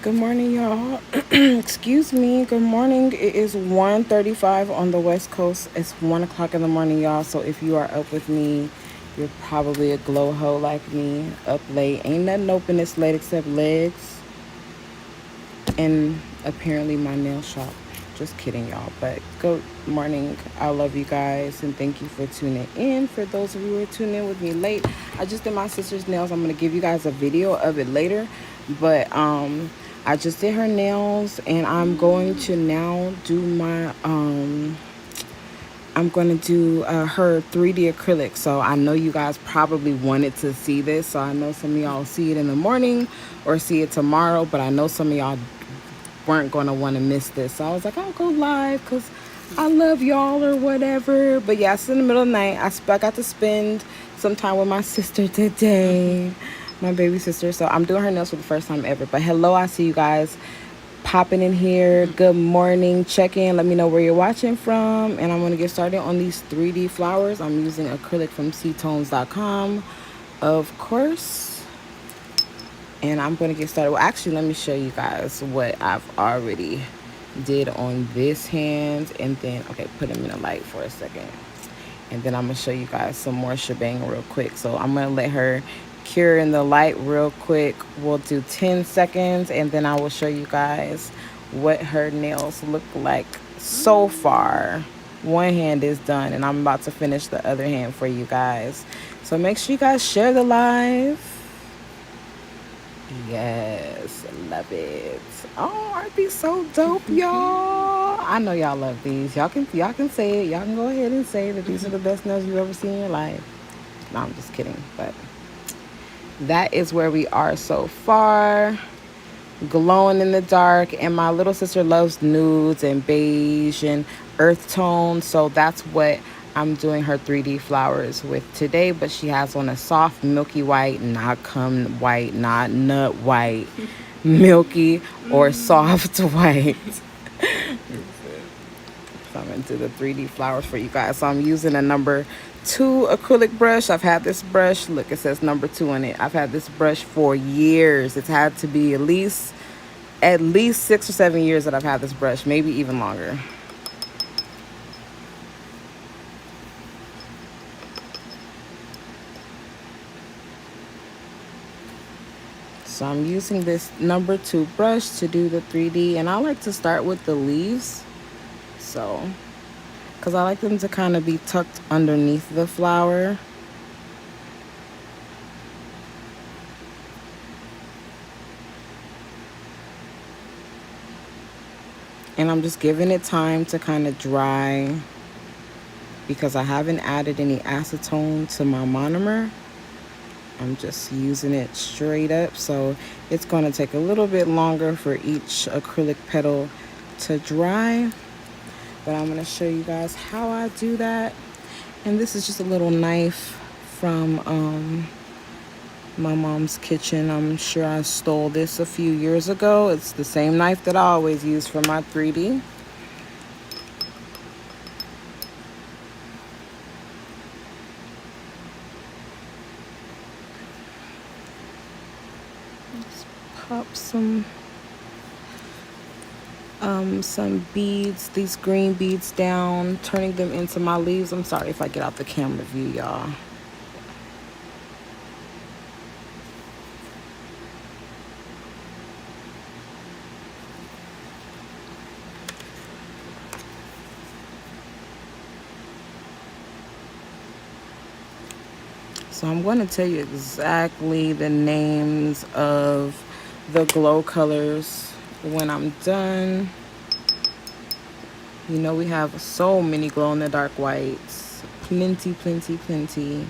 Good morning, y'all. Excuse me. Good morning. It is 1:35 on the West Coast. It's 1 o'clock in the morning, y'all. So if you are up with me, you're probably a glow hoe like me. Up late. Ain't nothing open this late except legs and apparently my nail shop. Just kidding, y'all. But good morning. I love you guys and thank you for tuning in. For those of you who are tuning in with me late, I just did my sister's nails. I'm gonna give you guys a video of it later. But I just did her nails and I'm going to now do my I'm going to do her 3D acrylic. So I know you guys probably wanted to see this. So I know some of y'all see it in the morning or see it tomorrow. But I know some of y'all weren't going to want to miss this. So I was like, I'll go live because I love y'all or whatever. But yeah, it's in the middle of the night. I got to spend some time with my sister today. My baby sister. So I'm doing her nails for the first time ever. But hello, I see you guys popping in here. Good morning. Check in. Let me know where you're watching from. And I'm going to get started on these 3D flowers. I'm using acrylic from Tonez.com, of course. And I'm going to get started. Well, actually, let me show you guys what I've already did on this hand. And then, okay, put them in the light for a second. And then I'm going to show you guys some more shebang real quick. So I'm going to let her cure in the light real quick. We'll do 10 seconds and then I will show you guys what her nails look like so far. One hand is done and I'm about to finish the other hand for you guys. So make sure you guys share the live. Yes, love it. Oh, aren't these so dope, y'all? I know y'all love these. Y'all can say it. Y'all can go ahead and say that these are the best nails you've ever seen in your life. No, I'm just kidding, but that is where we are so far. Glowing in the dark, and my little sister loves nudes and beige and earth tones, so that's what I'm doing her 3D flowers with today. But she has on a soft milky white, not cum white, not nut white, milky or soft white. So I'm gonna do the 3D flowers for you guys. So I'm using a number 2 acrylic brush. I've had this brush, look, it says number 2 on it. I've had this brush for years. It's had to be at least 6 or 7 years that I've had this brush, maybe even longer. So I'm using this number 2 brush to do the 3D, and I like to start with the leaves. So, because I like them to kind of be tucked underneath the flower. And I'm just giving it time to kind of dry because I haven't added any acetone to my monomer. I'm just using it straight up. So it's going to take a little bit longer for each acrylic petal to dry. But I'm going to show you guys how I do that. And this is just a little knife from my mom's kitchen. I'm sure I stole this a few years ago. It's the same knife that I always use for my 3D. Let's pop some beads, these green beads down, turning them into my leaves. I'm sorry if I get out the camera view, y'all. So I'm going to tell you exactly the names of the glow colors when I'm done. You know, we have so many glow in the dark whites. Plenty, plenty, plenty.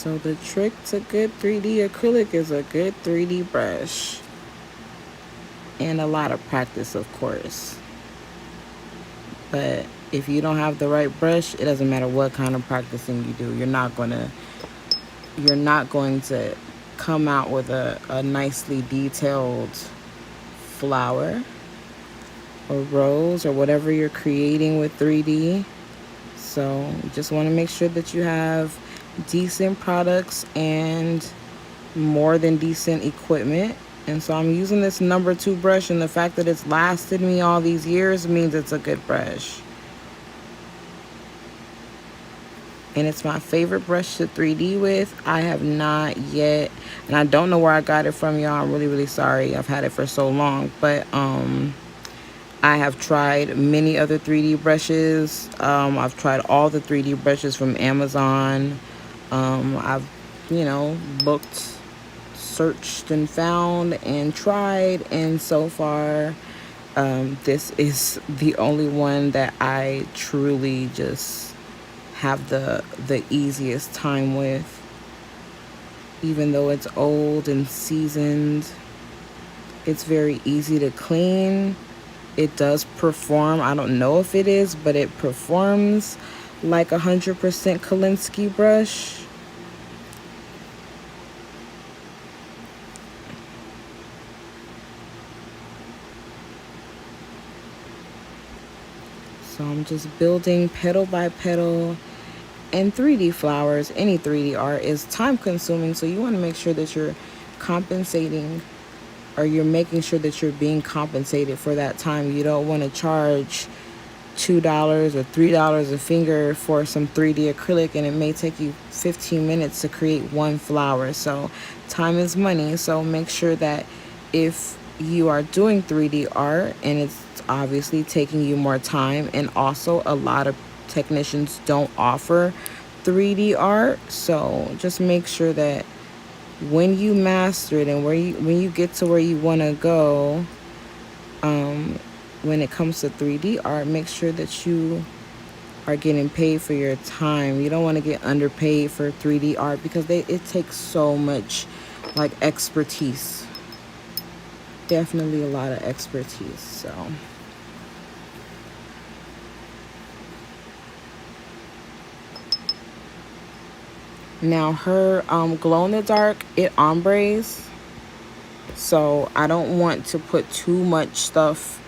So the trick to good 3D acrylic is a good 3D brush. and a lot of practice, of course. But if you don't have the right brush, it doesn't matter what kind of practicing you do. You're not going to come out with a nicely detailed flower or rose or whatever you're creating with 3D. So you just want to make sure that you have decent products and more than decent equipment. And so I'm using this number 2 brush, and the fact that it's lasted me all these years means it's a good brush. And it's my favorite brush to 3D with. I have not yet, and I don't know where I got it from, y'all. I'm really, really sorry. I've had it for so long. But I have tried many other 3D brushes. I've tried all the 3D brushes from Amazon. I've, looked, searched, and found and tried. And so far, this is the only one that I truly just have the easiest time with. Even though it's old and seasoned, it's very easy to clean. It does perform. I don't know if it is, but it performs like 100% Kolinsky brush. So I'm just building petal by petal. And 3D flowers, any 3D art is time consuming. So you want to make sure that you're compensating, or you're making sure that you're being compensated for that time. You don't want to charge $2 or $3 a finger for some 3D acrylic, and it may take you 15 minutes to create one flower. So time is money. So make sure that if you are doing 3D art and it's obviously taking you more time, and also a lot of technicians don't offer 3D art, so just make sure that when you master it and when you get to where you want to go, when it comes to 3D art, make sure that you are getting paid for your time. You don't want to get underpaid for 3D art because it takes so much expertise. Definitely a lot of expertise. So now her glow in the dark, it ombres, so I don't want to put too much stuff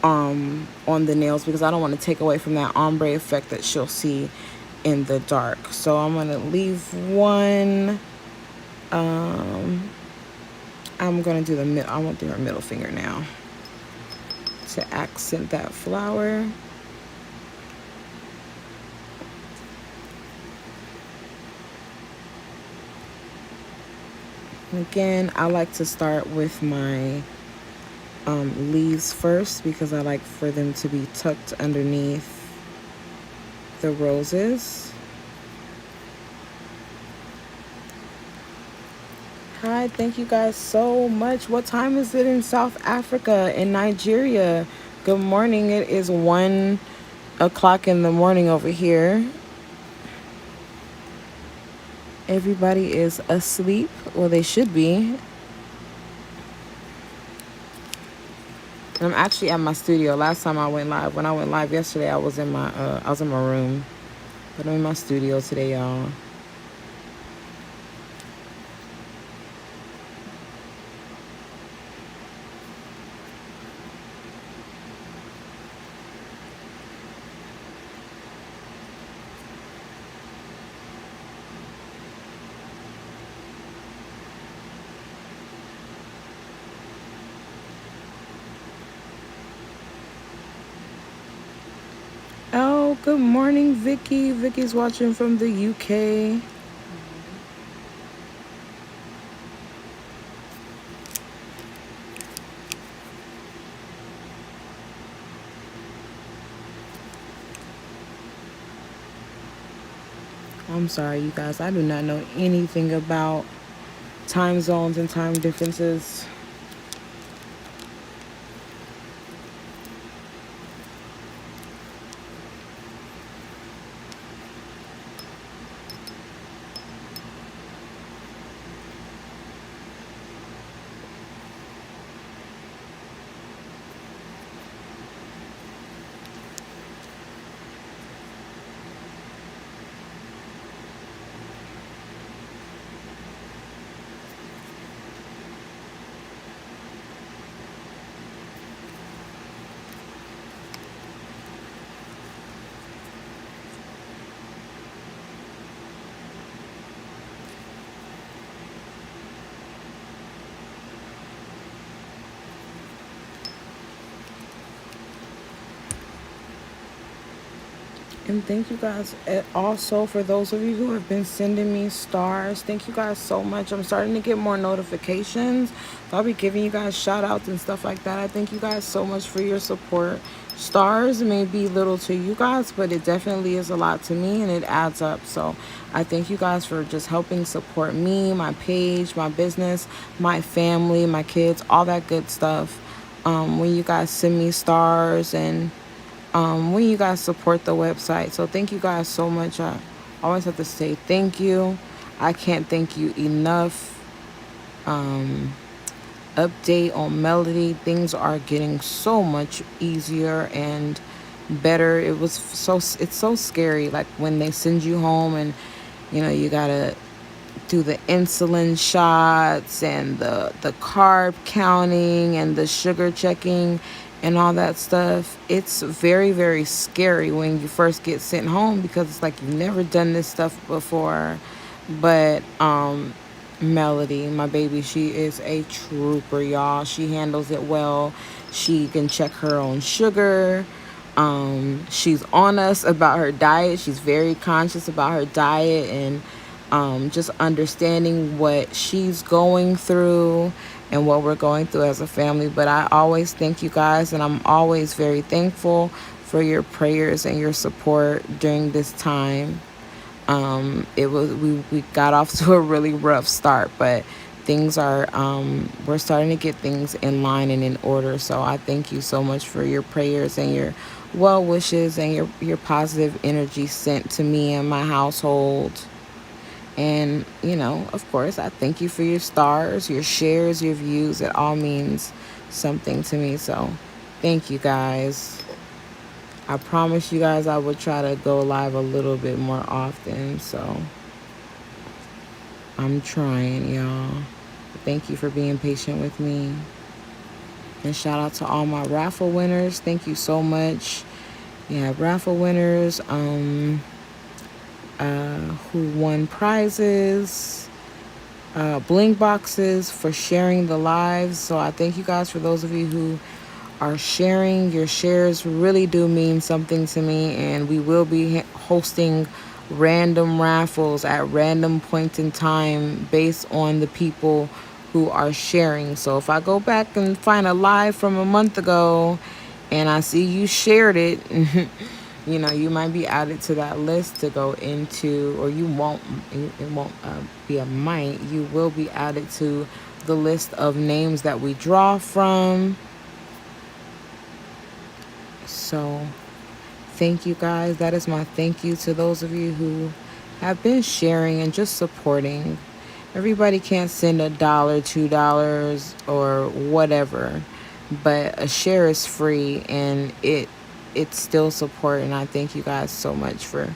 on the nails because I don't want to take away from that ombre effect that she'll see in the dark. So I'm gonna leave one. I'm gonna do I won't do her middle finger now to accent that flower. Again, I like to start with my leaves first because I like for them to be tucked underneath the roses. Hi, thank you guys so much. What time is it in South Africa, in Nigeria? Good morning. It is 1 o'clock in the morning over here. Everybody is asleep. Well, they should be. I'm actually at my studio. Last time I went live, when I went live yesterday, I was in my room. But I'm in my studio today, y'all. Oh, good morning, Vicky. Vicky's watching from the UK. I'm sorry, you guys. I do not know anything about time zones and time differences. And thank you guys also for those of you who have been sending me stars. Thank you guys so much. I'm starting to get more notifications. So I'll be giving you guys shout outs and stuff like that. I thank you guys so much for your support. Stars may be little to you guys, but it definitely is a lot to me and it adds up. So I thank you guys for just helping support me, my page, my business, my family, my kids, all that good stuff. When you guys send me stars and when you guys support the website. So thank you guys so much. I always have to say thank you. I can't thank you enough. Update on Melody. Things are getting so much easier and better. It's so scary like when they send you home and you gotta do the insulin shots and the carb counting and the sugar checking and all that stuff. It's very, very scary when you first get sent home because it's like you've never done this stuff before. But Melody, my baby, she is a trooper, y'all. She handles it well. She can check her own sugar. She's on us about her diet. She's very conscious about her diet and just understanding what she's going through and what we're going through as a family. But I always thank you guys, and I'm always very thankful for your prayers and your support during this time. We got off to a really rough start, but things are we're starting to get things in line and in order. So I thank you so much for your prayers and your well wishes and your positive energy sent to me and my household. And of course, I thank you for your stars, your shares, your views. It all means something to me. So thank you guys. I promise you guys I would try to go live a little bit more often. So I'm trying, y'all. Thank you for being patient with me. And shout out to all my raffle winners. Thank you so much. Yeah, raffle winners who won prizes, bling boxes, for sharing the lives. So I thank you guys for those of you who are sharing. Your shares really do mean something to me, and we will be hosting random raffles at random points in time based on the people who are sharing. So if I go back and find a live from a month ago and I see you shared it, you might be added to that list to go into, or you won't, it won't be a might, you will be added to the list of names that we draw from. So thank you guys. That is my thank you to those of you who have been sharing and just supporting. Everybody can't send $1, $2, or whatever, but a share is free and it's still support. And I thank you guys so much for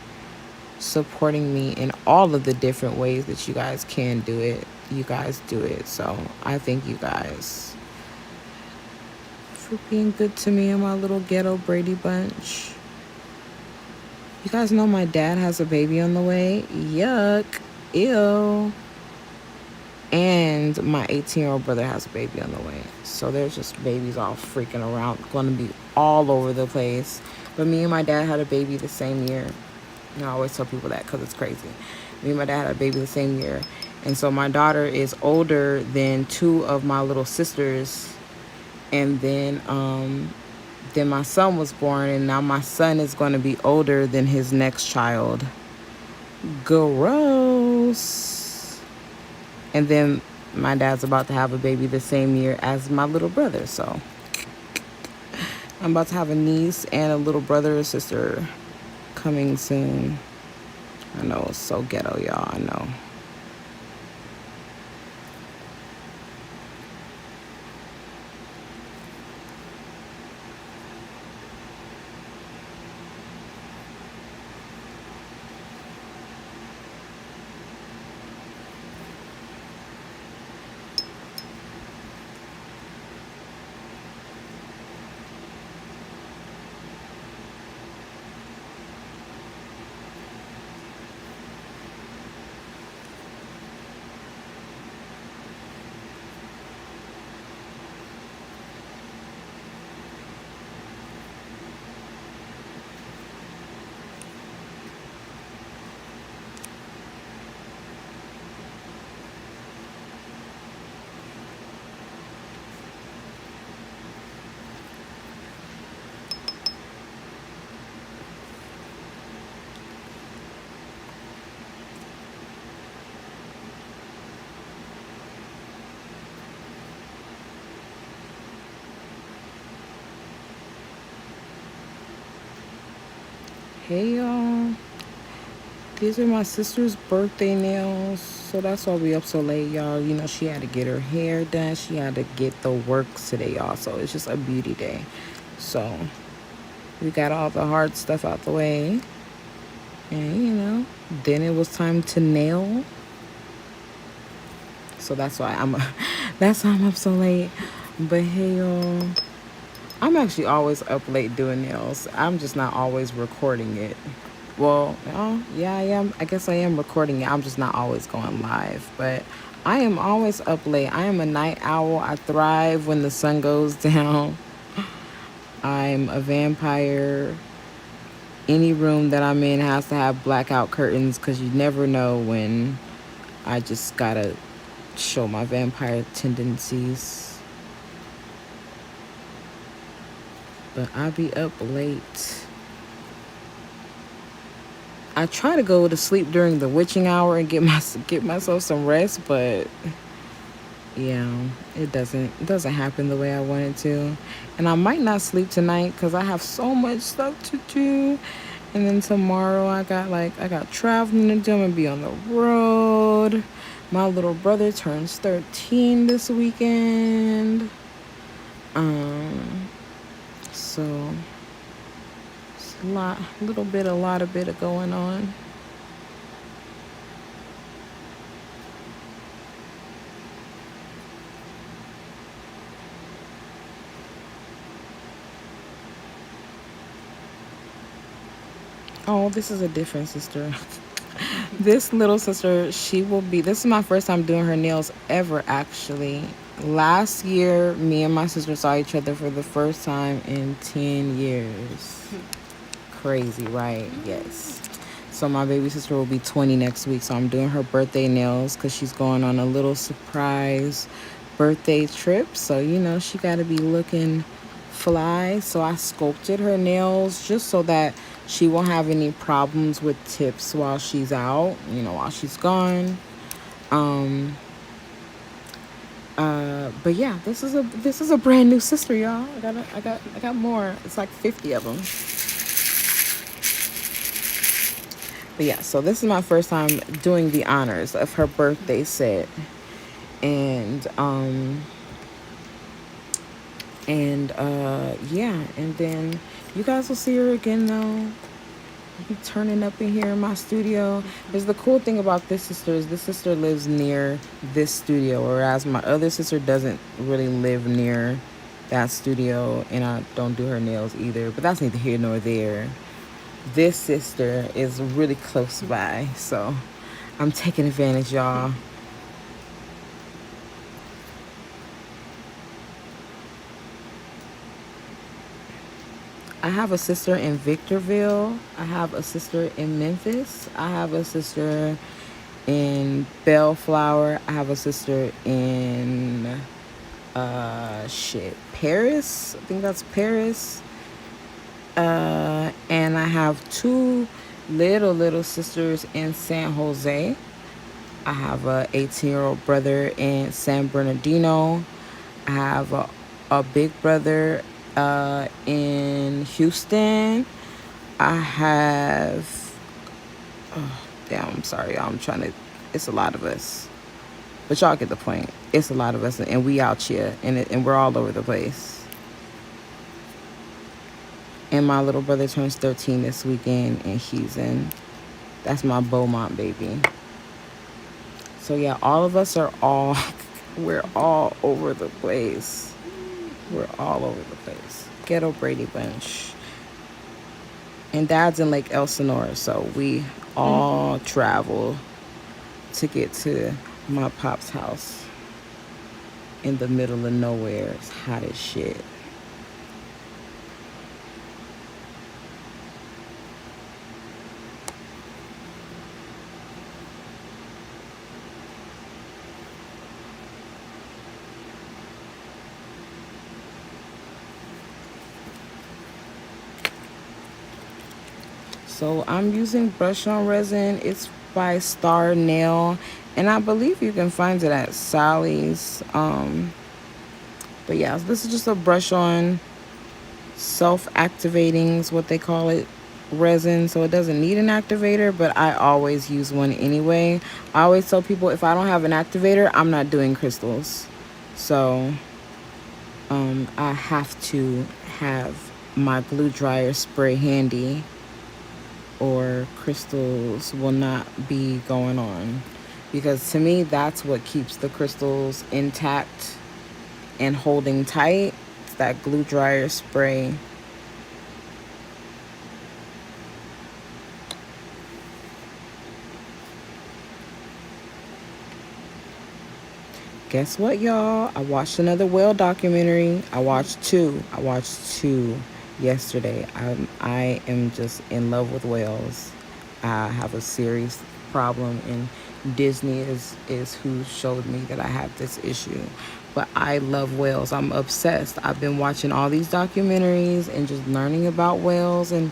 supporting me in all of the different ways that you guys can do it. You guys do it. So I thank you guys for being good to me and my little ghetto Brady bunch. You guys know my dad has a baby on the way. Yuck. Ew. And my 18-year-old brother has a baby on the way. So there's just babies all freaking around, going to be all over the place. But me and my dad had a baby the same year. And I always tell people that because it's crazy. Me and my dad had a baby the same year. And so my daughter is older than two of my little sisters. And then my son was born. And now my son is going to be older than his next child. Gross. And then my dad's about to have a baby the same year as my little brother. So I'm about to have a niece and a little brother or sister coming soon. I know, it's so ghetto, y'all. I know. hey y'all, these are my sister's birthday nails, so that's why we up so late, y'all. You know, she had to get her hair done, she had to get the works today, y'all, so it's just a beauty day. So we got all the hard stuff out the way, and then it was time to nail. So that's why that's why I'm up so late. But hey y'all, I'm actually always up late doing nails. I'm just not always recording it. Well, oh, yeah, I am. I guess I am recording it. I'm just not always going live. But I am always up late. I am a night owl. I thrive when the sun goes down. I'm a vampire. Any room that I'm in has to have blackout curtains because you never know when I just gotta show my vampire tendencies. But I be up late. I try to go to sleep during the witching hour and get myself some rest, but yeah, it doesn't happen the way I want it to. And I might not sleep tonight because I have so much stuff to do. And then tomorrow I got traveling to do. I'm gonna be on the road. My little brother turns 13 this weekend. So it's a lot of bit of going on. Oh, this is a different sister. This little sister, this is my first time doing her nails ever, actually. Last year, me and my sister saw each other for the first time in 10 years. Crazy, right? Yes. So my baby sister will be 20 next week, so I'm doing her birthday nails because she's going on a little surprise birthday trip. So, she got to be looking fly. So I sculpted her nails just so that she won't have any problems with tips while she's out, while she's gone. But yeah, this is a brand new sister, y'all. I got more. It's like 50 of them. But yeah, so this is my first time doing the honors of her birthday set. Yeah, and then you guys will see her again though. Be turning up in here in my studio. Because the cool thing about this sister is this sister lives near this studio, whereas my other sister doesn't really live near that studio, and I don't do her nails either. But that's neither here nor there. This sister is really close by, so I'm taking advantage, y'all. I have a sister in Victorville. I have a sister in Memphis. I have a sister in Bellflower. I have a sister in Paris. I think that's Paris. And I have two little sisters in San Jose. I have a 18-year-old brother in San Bernardino. I have a big brother in Houston. I have I'm sorry, y'all. It's a lot of us, but y'all get the point. It's a lot of us, and we out here, and we're all over the place. And my little brother turns 13 this weekend, and that's my Beaumont baby. So yeah, all of us we're all over the place. We're all over the place. Ghetto Brady Bunch. And Dad's in Lake Elsinore, so we all travel to get to my pop's house in the middle of nowhere. It's hot as shit. So I'm using brush on resin. It's by Star Nail, and I believe you can find it at Sally's. But yeah, this is just a brush on self-activating is what they call it. resin, so it doesn't need an activator, but I always use one anyway. I always tell people if I don't have an activator, I'm not doing crystals. So I have to have my glue dryer spray handy, or crystals will not be going on. Because to me, that's what keeps the crystals intact and holding tight. It's that glue dryer spray. Guess what, y'all? I watched another whale documentary. I watched two yesterday. I am just in love with whales. I have a serious problem, and Disney is who showed me that I have this issue. But I love whales. I'm obsessed. I've been watching all these documentaries and just learning about whales and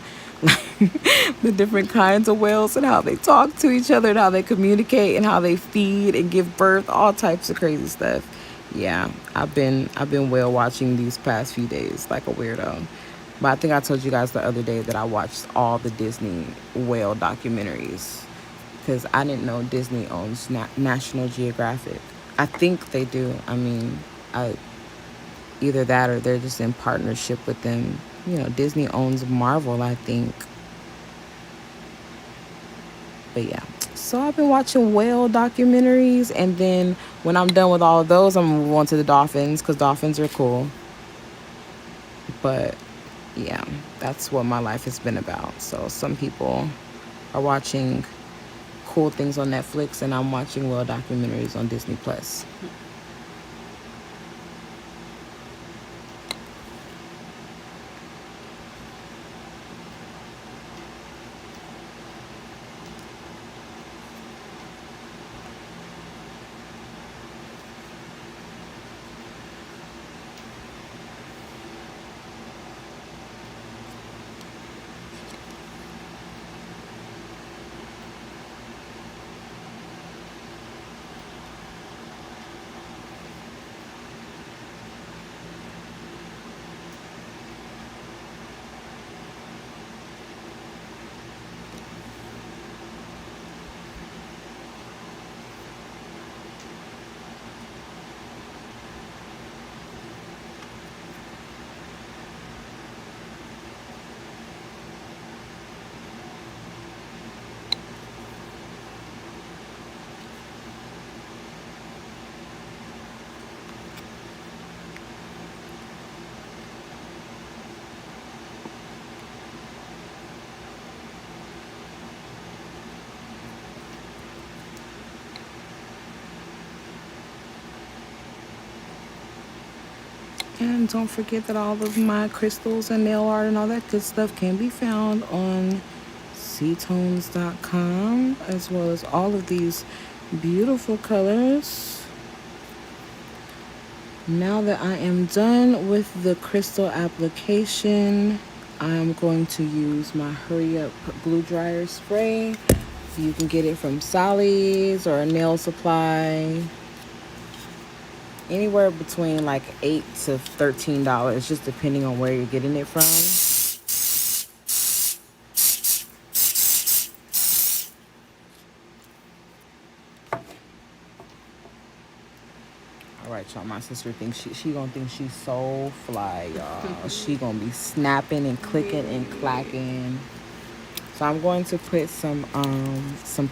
the different kinds of whales and how they talk to each other and how they communicate and how they feed and give birth, all types of crazy stuff. Yeah, I've been whale watching these past few days like a weirdo. But I think I told you guys the other day that I watched all the Disney whale documentaries because I didn't know Disney owns National Geographic. I think they do. I mean, I either that or they're just in partnership with them. You know, Disney owns Marvel, I think. But yeah, so I've been watching whale documentaries, and then when I'm done with all of those, I'm gonna move on to the dolphins because dolphins are cool. But yeah, that's what my life has been about. So some people are watching cool things on Netflix, and I'm watching whale documentaries on Disney Plus. And don't forget that all of my crystals and nail art and all that good stuff can be found on ctones.com, as well as all of these beautiful colors. Now that I am done with the crystal application, I'm going to use my Hurry Up glue dryer spray. You can get it from Sally's or a nail supply. Anywhere between like $8 to $13, just depending on where you're getting it from. All right, y'all. My sister thinks she gonna think she's so fly, y'all. She gonna be snapping and clicking and clacking. So I'm going to put some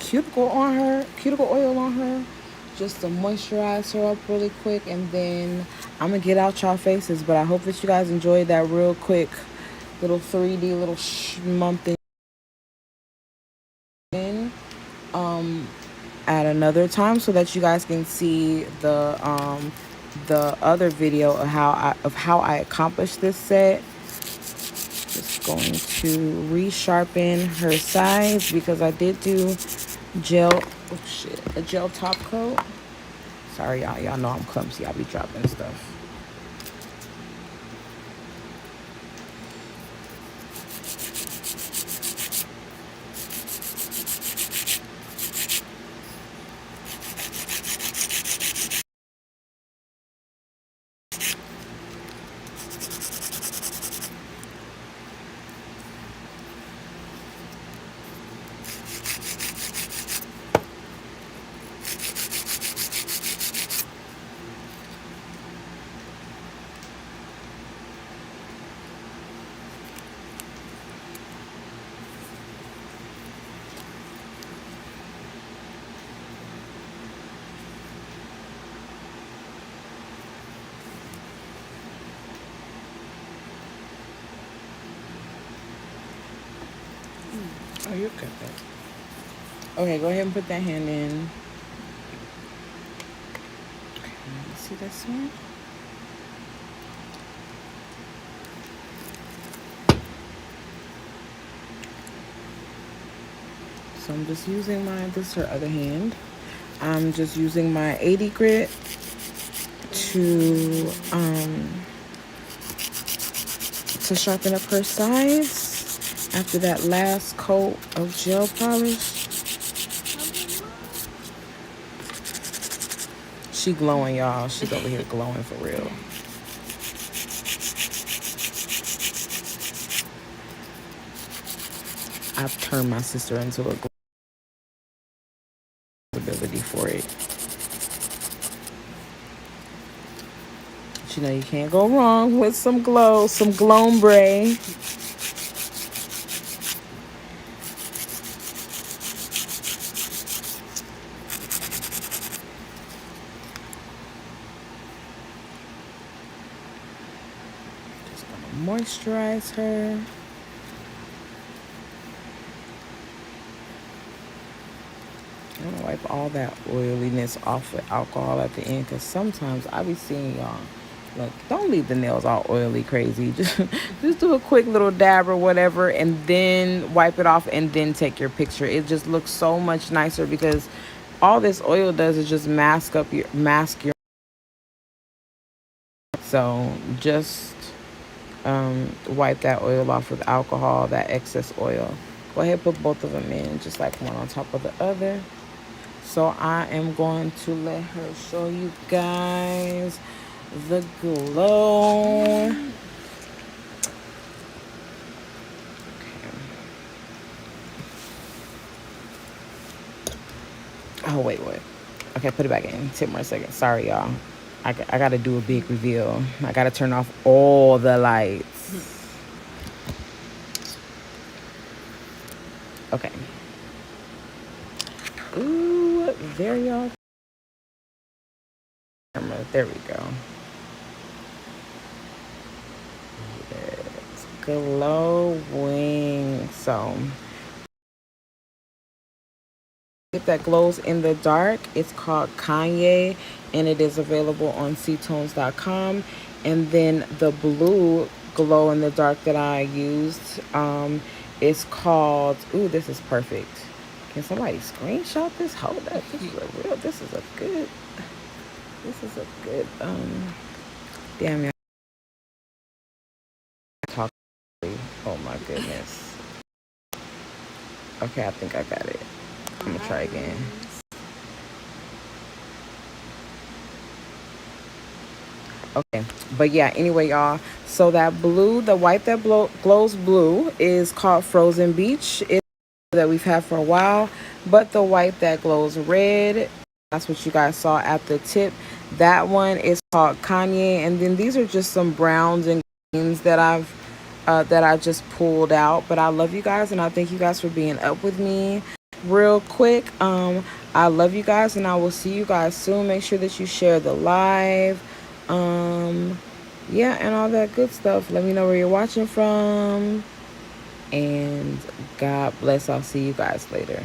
cuticle oil on her, just to moisturize her up really quick, and then I'm gonna get out y'all faces. But I hope that you guys enjoyed that real quick little 3D little schmump thing. At another time so that you guys can see the other video of how I accomplished this set. Just going to resharpen her sides because I did do a gel top coat. Sorry, y'all know I'm clumsy. I'll be dropping stuff. Okay, go ahead and put that hand in. See this one? So I'm just using this is her other hand. I'm just using my 80 grit to sharpen up her sides after that last coat of gel polish. She glowing, y'all. She's over here glowing for real. I've turned my sister into a ability for it. But you know you can't go wrong with some glow, some glombre. Just gonna moisturize her. I'm gonna wipe all that oiliness off with alcohol at the end, because sometimes I be seeing y'all, look, don't leave the nails all oily crazy. Just do a quick little dab or whatever, and then wipe it off, and then take your picture. It just looks so much nicer, because all this oil does is just mask your. So just wipe that oil off with alcohol, that excess oil. Go ahead, put both of them in, just like one on top of the other. So I am going to let her show you guys the glow. Okay. Oh, wait. Okay, put it back in. 10 more seconds. Sorry, y'all. I got to do a big reveal. I got to turn off all the lights. Okay. Ooh, there y'all. There we go. It's glowing. So that glows in the dark, it's called Kanye, and it is available on ctones.com. And then the blue glow in the dark that I used is called, ooh, this is perfect. Can somebody screenshot this? Hold up, this is a good damn, y'all. Talk. Oh my goodness. Okay, I think I got it. I'm gonna try again. Okay, but yeah, anyway, y'all, so that blue, the white that glows blue is called Frozen Beach. It's that we've had for a while. But the white that glows red, that's what you guys saw at the tip, that one is called Kanye. And then these are just some browns and greens that I just pulled out. But I love you guys, and I thank you guys for being up with me. Real quick, I love you guys, and I will see you guys soon. Make sure that you share the live, yeah, and all that good stuff. Let me know where you're watching from, and God bless. I'll see you guys later.